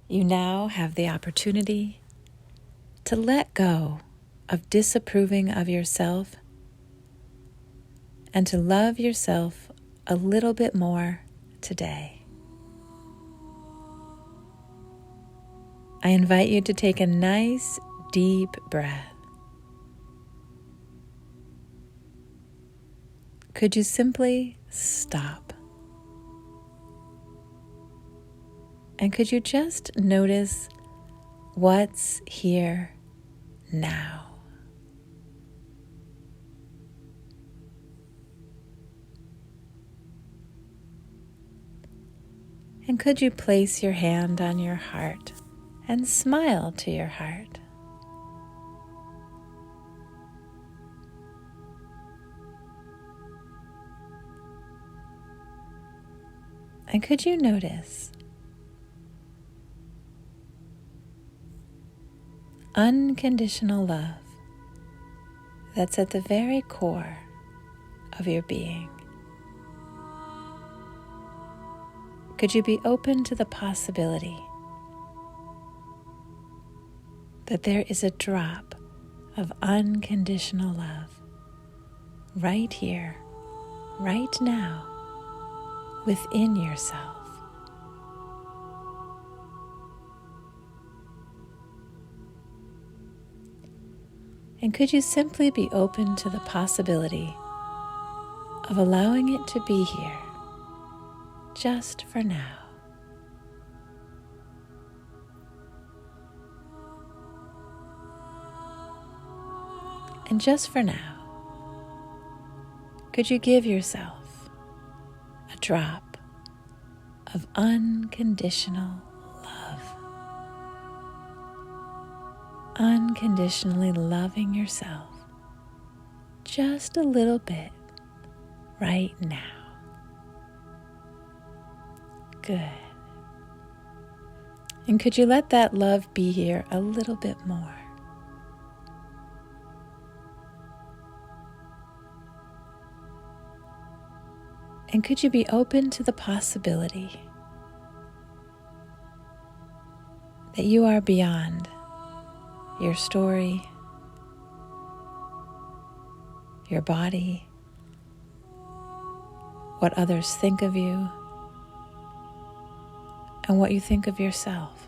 You now have the opportunity to let go of disapproving of yourself and to love yourself a little bit more today. I invite you to take a nice, deep breath. Could you simply stop? And could you just notice what's here now? And could you place your hand on your heart and smile to your heart? And could you notice unconditional love that's at the very core of your being? Could you be open to the possibility that there is a drop of unconditional love right here, right now, within yourself? And could you simply be open to the possibility of allowing it to be here just for now? And just for now, could you give yourself a drop of unconditional love? Unconditionally loving yourself just a little bit right now. Good. And could you let that love be here a little bit more? And could you be open to the possibility that you are beyond your story, your body, what others think of you, and what you think of yourself?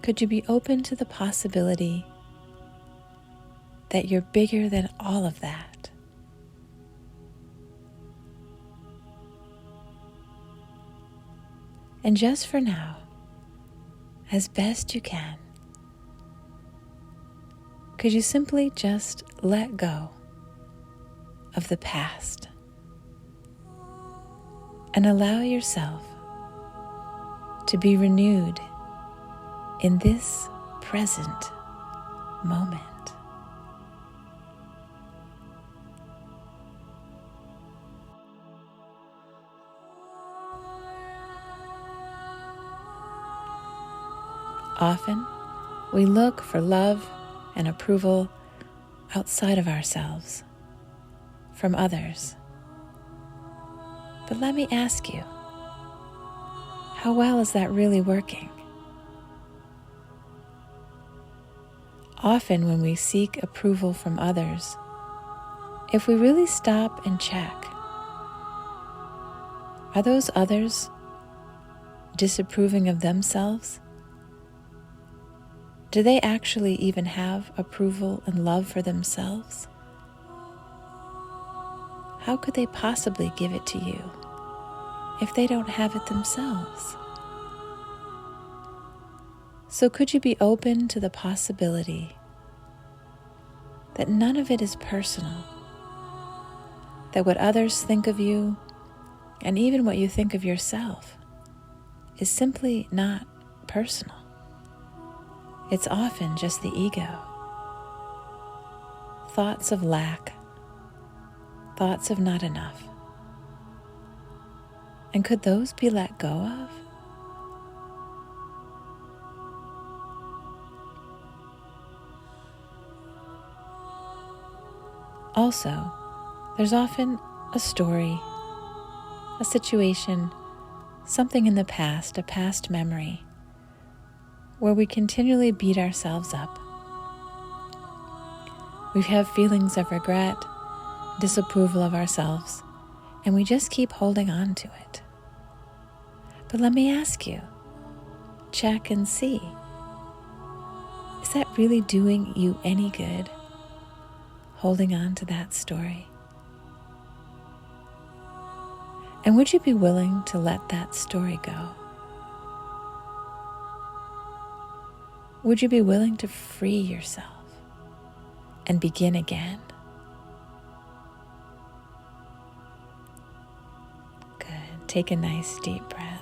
Could you be open to the possibility that you're bigger than all of that? And just for now, as best you can, could you simply just let go of the past and allow yourself to be renewed in this present moment? Often, we look for love and approval outside of ourselves, from others. But let me ask you, how well is that really working? Often when we seek approval from others, if we really stop and check, are those others disapproving of themselves? Do they actually even have approval and love for themselves? How could they possibly give it to you if they don't have it themselves? So could you be open to the possibility that none of it is personal, that what others think of you, and even what you think of yourself, is simply not personal? It's often just the ego. Thoughts of lack, thoughts of not enough. And could those be let go of? Also, there's often a story, a situation, something in the past, a past memory, where we continually beat ourselves up. We have feelings of regret, disapproval of ourselves, and we just keep holding on to it. But let me ask you, check and see, is that really doing you any good, holding on to that story? And would you be willing to let that story go? Would you be willing to free yourself and begin again? Good. Take a nice deep breath.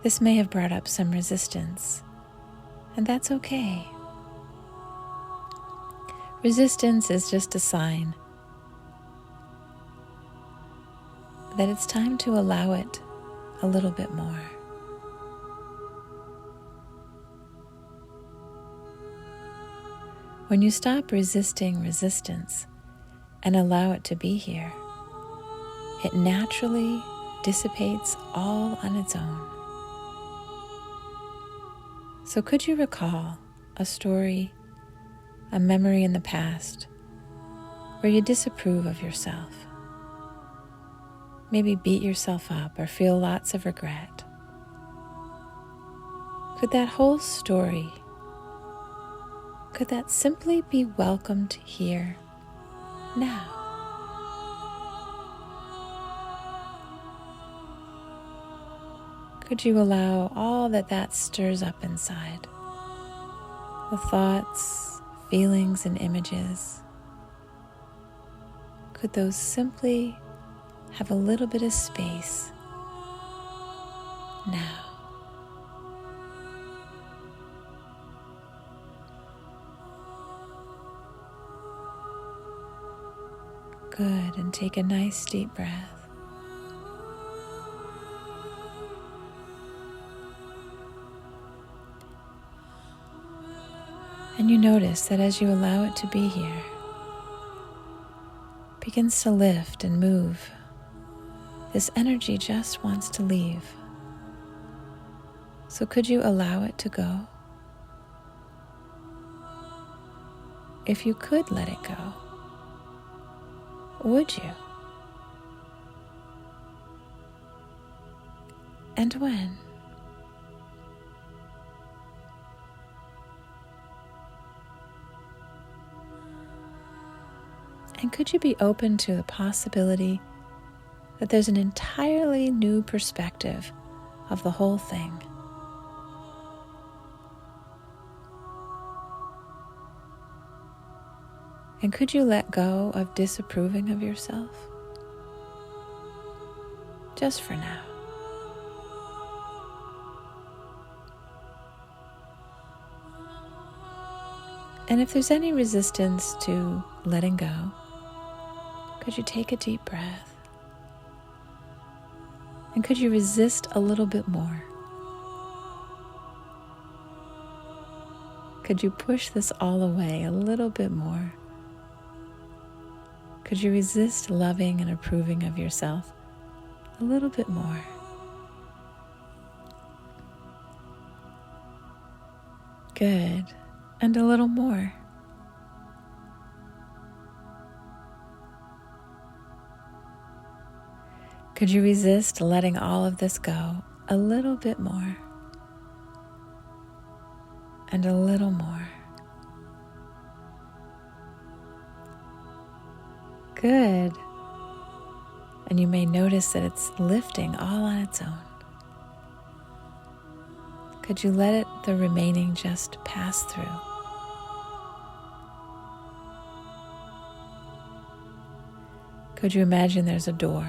This may have brought up some resistance, and that's okay. Resistance is just a sign that it's time to allow it a little bit more. When you stop resisting resistance and allow it to be here, it naturally dissipates all on its own. So could you recall a story, a memory in the past where you disapprove of yourself? Maybe beat yourself up or feel lots of regret. Could that whole story, could that simply be welcomed here now? Could you allow all that stirs up inside, the thoughts, feelings, and images, could those simply have a little bit of space now? Good, and take a nice deep breath. And you notice that as you allow it to be here, it begins to lift and move. This energy just wants to leave. So could you allow it to go? If you could let it go, would you? And when? And could you be open to the possibility that there's an entirely new perspective of the whole thing? And could you let go of disapproving of yourself? Just for now. And if there's any resistance to letting go, could you take a deep breath? And could you resist a little bit more? Could you push this all away a little bit more? Could you resist loving and approving of yourself a little bit more? Good. And a little more. Could you resist letting all of this go a little bit more? And a little more. Good. And you may notice that it's lifting all on its own. Could you let the remaining just pass through? Could you imagine there's a door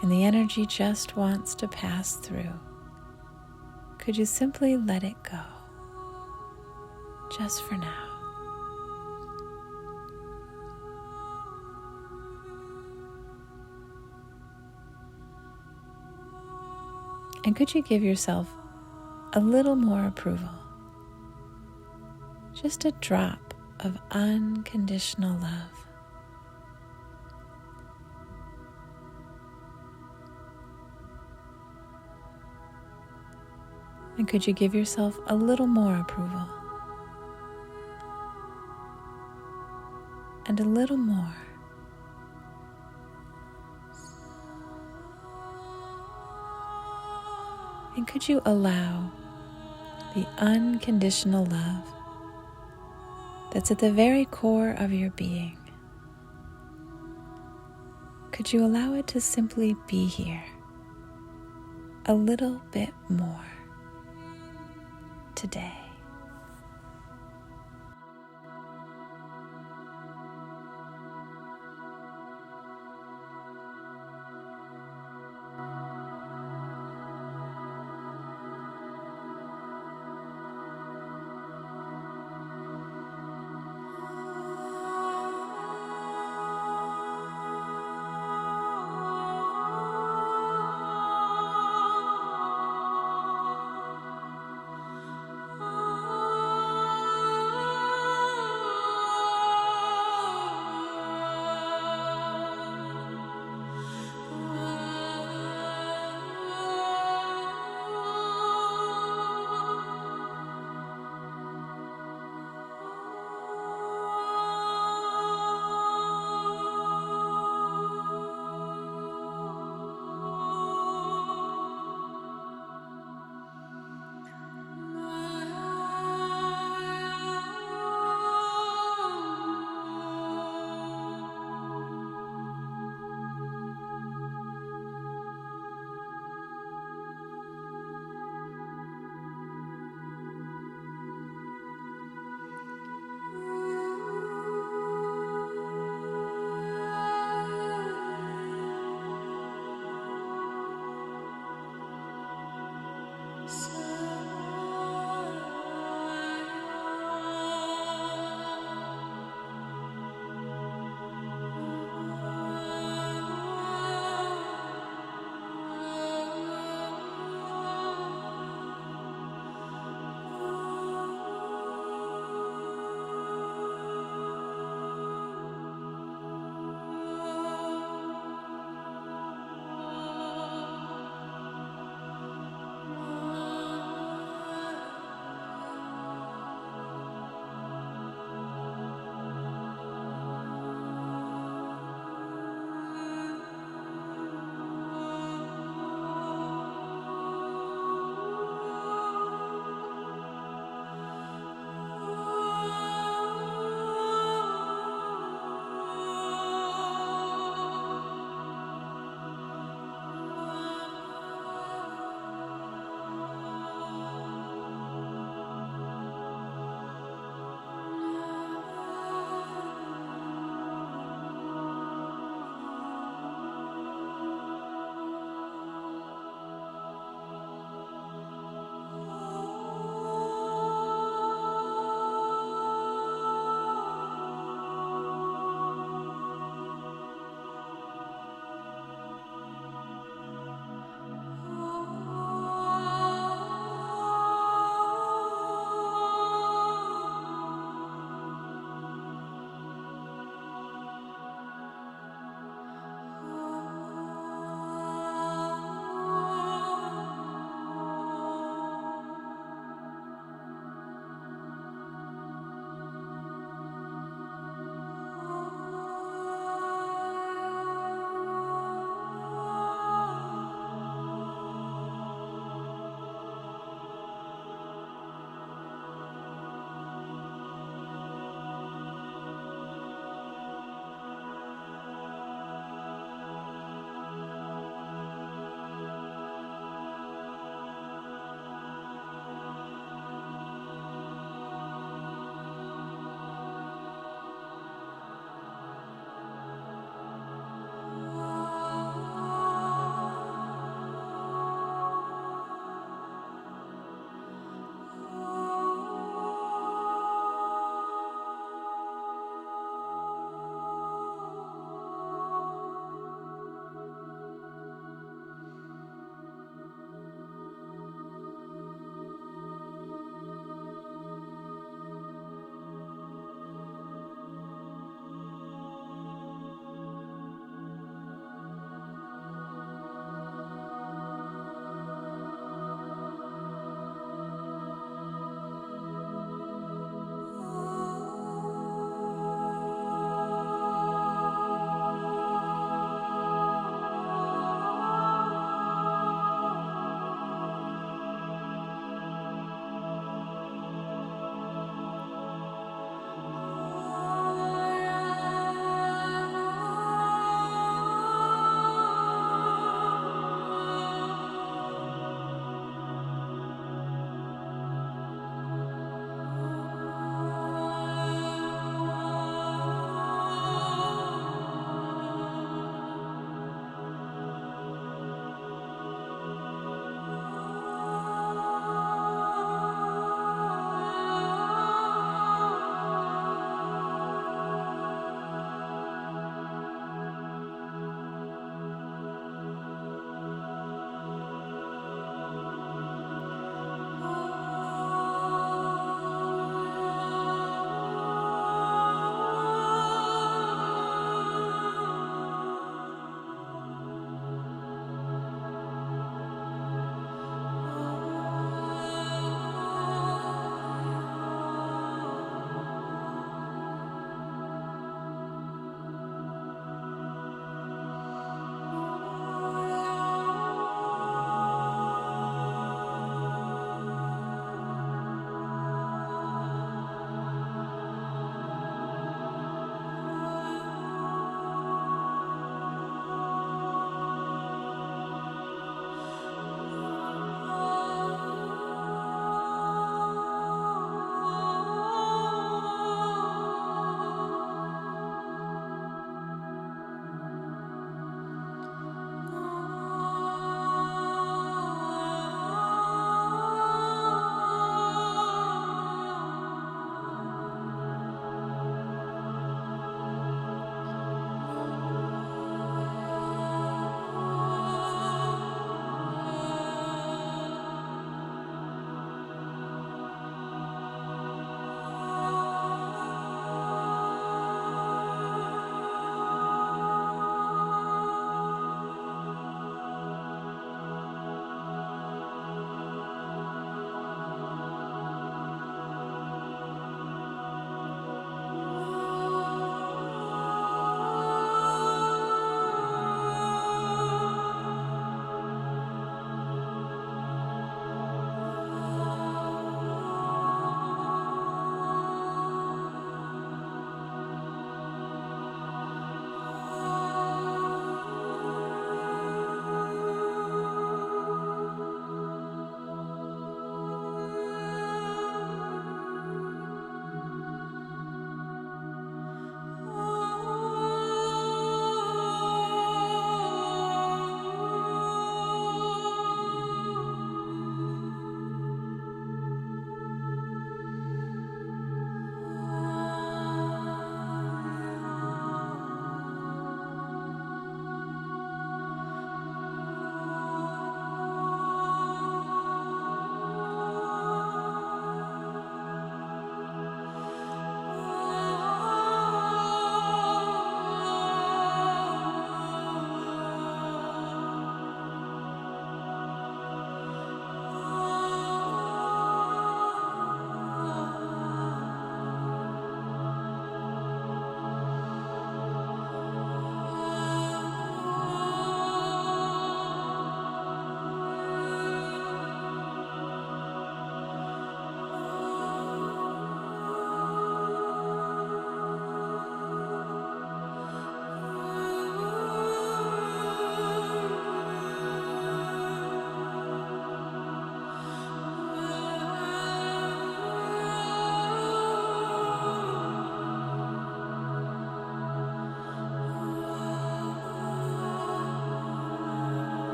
and the energy just wants to pass through? Could you simply let it go, just for now? And could you give yourself a little more approval? Just a drop of unconditional love. And could you give yourself a little more approval? And a little more. And could you allow the unconditional love that's at the very core of your being? Could you allow it to simply be here a little bit more today?